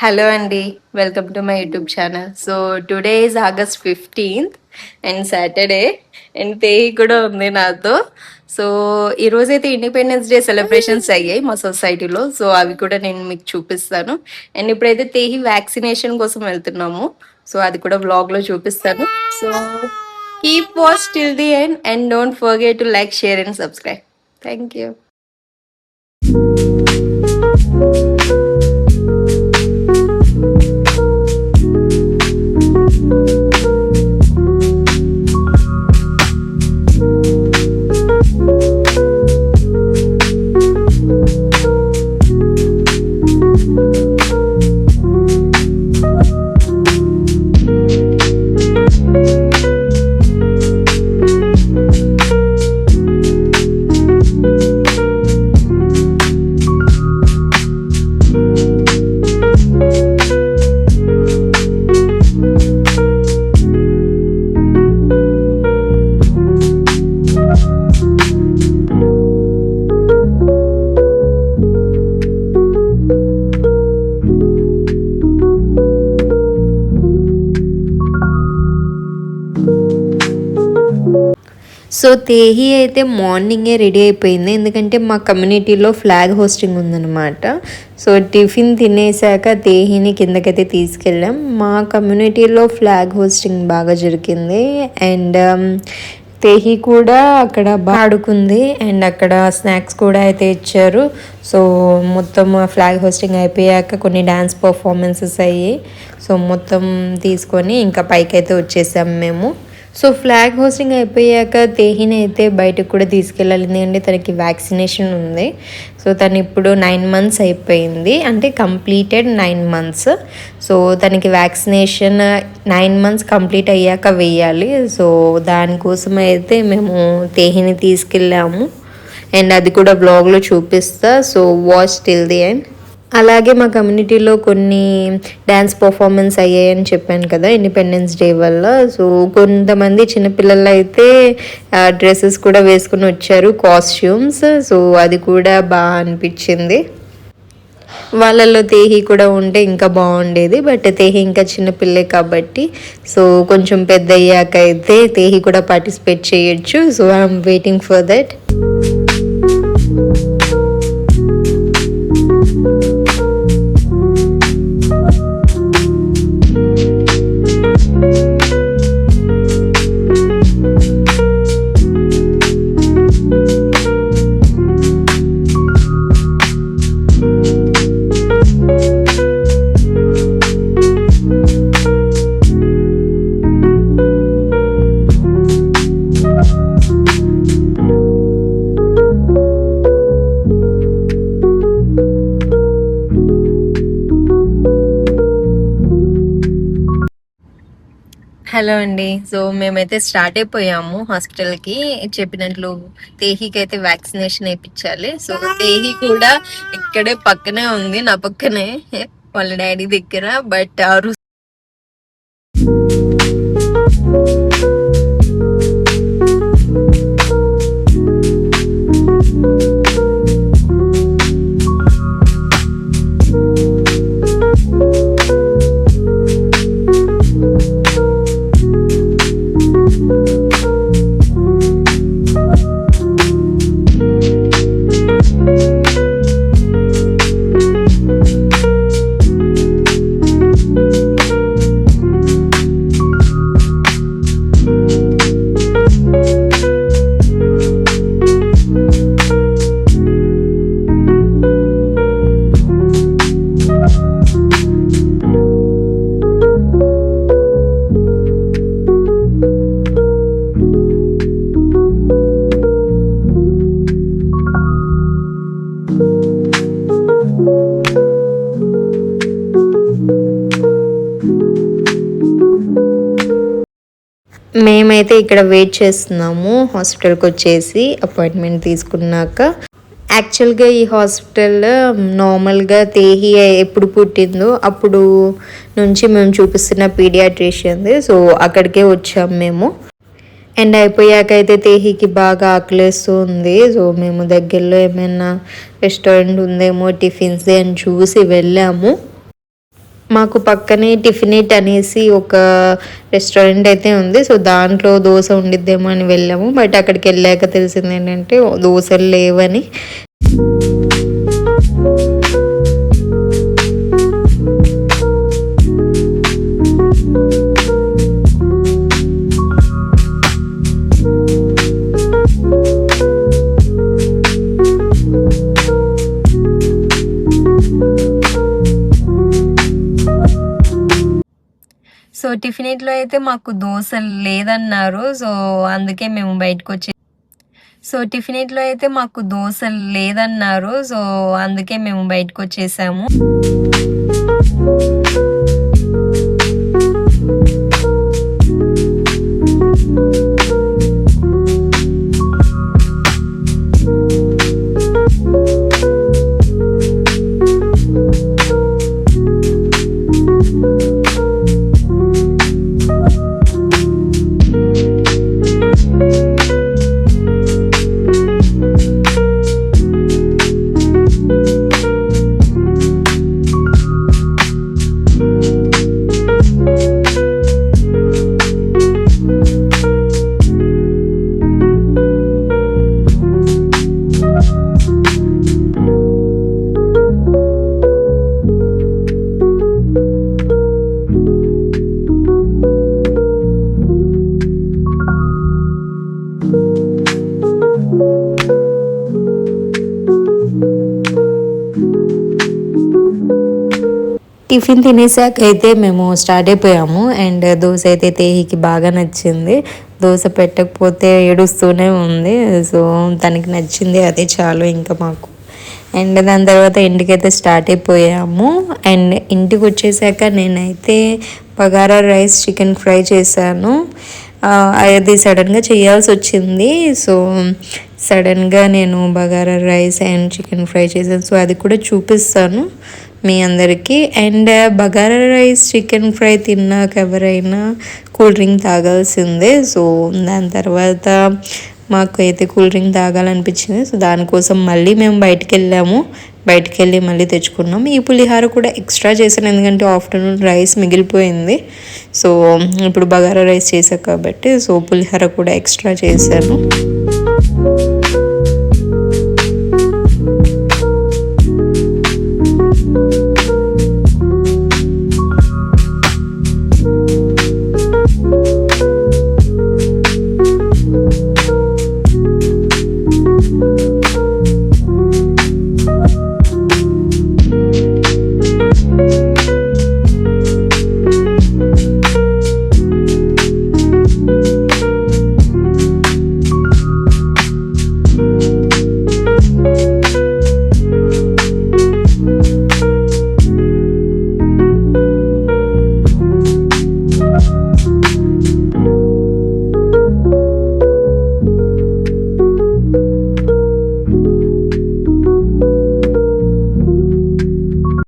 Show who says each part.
Speaker 1: Hello అండి. Welcome to my YouTube channel. So today is August 15th and Saturday and Tehi కూడా ఉంది నాతో. So ఈరోజైతే ఇండిపెండెన్స్ డే సెలబ్రేషన్స్ అయ్యాయి మా సొసైటీలో. సో అవి కూడా నేను మీకు చూపిస్తాను. అండ్ ఇప్పుడైతే తేహి వ్యాక్సినేషన్ కోసం వెళ్తున్నాము. సో అది కూడా వ్లాగ్లో చూపిస్తాను. So keep watch till the end and don't forget to like, share and subscribe. Thank you. So Tehi అయితే మార్నింగే రెడీ అయిపోయింది, ఎందుకంటే మా కమ్యూనిటీలో ఫ్లాగ్ హోస్టింగ్ ఉందన్నమాట. సో టిఫిన్ తినేసాక తేహిని కిందకైతే తీసుకెళ్ళాం. మా కమ్యూనిటీలో ఫ్లాగ్ హోస్టింగ్ బాగా జరిగింది అండ్ తేహి కూడా అక్కడ బాగా ఆడుకుంది అండ్ అక్కడ స్నాక్స్ కూడా అయితే ఇచ్చారు. సో మొత్తం ఫ్లాగ్ హోస్టింగ్ అయిపోయాక కొన్ని డ్యాన్స్ పర్ఫార్మెన్సెస్ అయ్యి సో మొత్తం తీసుకొని ఇంకా పైకి అయితే వచ్చేసాం మేము. సో ఫ్లాగ్ హోస్టింగ్ అయిపోయాక తేహిని అయితే బయటకు కూడా తీసుకెళ్ళాలి, ఎందుకంటే తనకి వ్యాక్సినేషన్ ఉంది. సో తను ఇప్పుడు 9 months అయిపోయింది, అంటే కంప్లీటెడ్ 9 months. సో తనకి వ్యాక్సినేషన్ 9 months కంప్లీట్ అయ్యాక వేయాలి. సో దానికోసం అయితే మేము తేహిని తీసుకెళ్ళాము అండ్ అది కూడా బ్లాగ్లో చూపిస్తా. So watch till the end. అలాగే మా కమ్యూనిటీలో కొన్ని డ్యాన్స్ పర్ఫార్మెన్స్ అయ్యాయని చెప్పాను కదా ఇండిపెండెన్స్ డే వల్ల. సో కొంతమంది చిన్నపిల్లలు అయితే డ్రెస్సెస్ కూడా వేసుకుని వచ్చారు, కాస్ట్యూమ్స్. సో అది కూడా బాగా అనిపించింది. వాళ్ళల్లో తేహి కూడా ఉంటే ఇంకా బాగుండేది, బట్ తేహి ఇంకా చిన్నపిల్లే కాబట్టి సో కొంచెం పెద్ద అయ్యాక అయితే తేహి కూడా పార్టిసిపేట్ చేయొచ్చు. So I'm waiting for that. Hello అండి. సో మేమైతే స్టార్ట్ అయిపోయాము హాస్పిటల్కి. చెప్పినట్లు తేహికి అయితే వ్యాక్సినేషన్ వేయించాలి. సో తేహి కూడా ఇక్కడే పక్కనే ఉంది, నా పక్కనే వాళ్ళ డాడీ దగ్గర. బట్ మేమైతే ఇక్కడ వెయిట్ చేస్తున్నాము హాస్పిటల్కి వచ్చేసి అపాయింట్మెంట్ తీసుకున్నాక. యాక్చువల్గా ఈ హాస్పిటల్ నార్మల్గా తేహి ఎప్పుడు పుట్టిందో అప్పుడు నుంచి మేము చూపిస్తున్న పీడియాట్రిషియన్ది. సో అక్కడికే వచ్చాము మేము. అండ్ అయిపోయాక అయితే తేహికి బాగా ఆకలేస్తూ ఉంది. సో మేము దగ్గరలో ఏమైనా రెస్టారెంట్ ఉందేమో టిఫిన్స్ అని చూసి వెళ్ళాము. మాకు పక్కనే టిఫినేట్ అనేసి ఒక రెస్టారెంట్ అయితే ఉంది. సో దాంట్లో దోశ ఉండిద్దేమో అని వెళ్ళాము. బట్ అక్కడికి వెళ్ళాక తెలిసింది ఏంటంటే దోశలు లేవని. సో టిఫినేట్లో అయితే మాకు దోశ లేదన్నారు. సో అందుకే మేము బయటకు వచ్చేసాము. టిఫిన్ తినేసాక అయితే మేము స్టార్ట్ అయిపోయాము. అండ్ దోశ అయితే తేహికి బాగా నచ్చింది. దోశ పెట్టకపోతే ఏడుస్తూనే ఉంది. సో తనకి నచ్చింది, అదే చాలు ఇంకా మాకు. అండ్ దాని తర్వాత ఇంటికైతే స్టార్ట్ అయిపోయాము. అండ్ ఇంటికి వచ్చేసాక నేనైతే బగారా రైస్ చికెన్ ఫ్రై చేశాను. అది సడన్గా చేయాల్సి వచ్చింది. సో సడన్గా నేను bagara rice and chicken fry చేశాను. సో అది కూడా చూపిస్తాను మీ అందరికీ. And bagara rice chicken fry తిన్నాక ఎవరైనా కూల్ డ్రింక్ తాగాల్సిందే. సో దాని తర్వాత మాకు అయితే కూల్ డ్రింక్ తాగాలనిపించింది. సో దానికోసం మళ్ళీ మేము బయటికి వెళ్ళి మళ్ళీ తెచ్చుకున్నాం. ఈ పులిహార కూడా ఎక్స్ట్రా చేశాను, ఎందుకంటే ఆఫ్టర్నూన్ రైస్ మిగిలిపోయింది. సో ఇప్పుడు బగారా రైస్ చేశాను కాబట్టి సో పులిహార కూడా ఎక్స్ట్రా చేశాను.